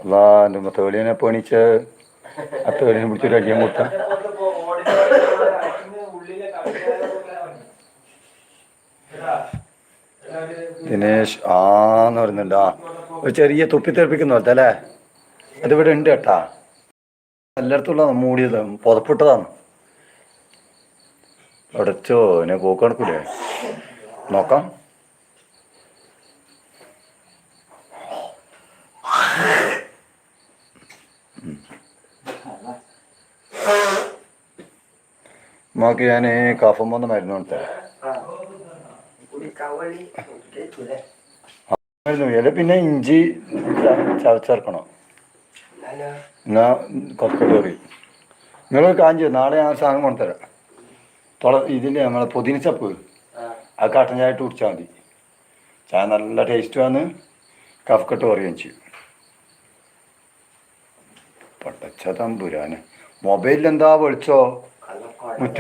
അല്ലാ എൻ്റെ തേളിനെ പണിച്ച് ആ തേളിനെ പിടിച്ചിട്ട് അടിയാൻ മുട്ട ദിനേഷ് ആന്ന് പറയുന്നുണ്ട്. ഒരു ചെറിയ തുപ്പി തെറിപ്പിക്കുന്ന പോലത്തെ അല്ലേ? അതിവിടെ ഉണ്ട് കേട്ടാ. എല്ലായിടത്തുള്ള മൂടിയത് പുതപ്പിട്ടതാണ്. അടച്ചോ എന്നെ പോക്ക് നടക്കൂലേ? നോക്കാം. നമുക്ക് ഞാൻ കഫം വന്ന മരുന്ന് കൊടുത്തരാം. മരുന്ന് പിന്നെ ഇഞ്ചി ചതച്ചേർക്കണം. എന്നാ കൊക്കട്ട് കറി നിങ്ങൾ കാഞ്ചി. നാളെ ഞാൻ സാധനം കൊണ്ടുതരാം. ഇതിൻ്റെ നമ്മളെ പുതിനച്ചപ്പ് ആ കട്ടൻ ചായ ഇട്ട് കുടിച്ചാൽ മതി. ചായ നല്ല ടേസ്റ്റുമാണ്. കഫക്കെട്ട് പറയുകയും ചെയ്യും. പടച്ച തമ്പുരാന് മൊബൈലിൽ എന്താ വിളിച്ചോ മുറ്റ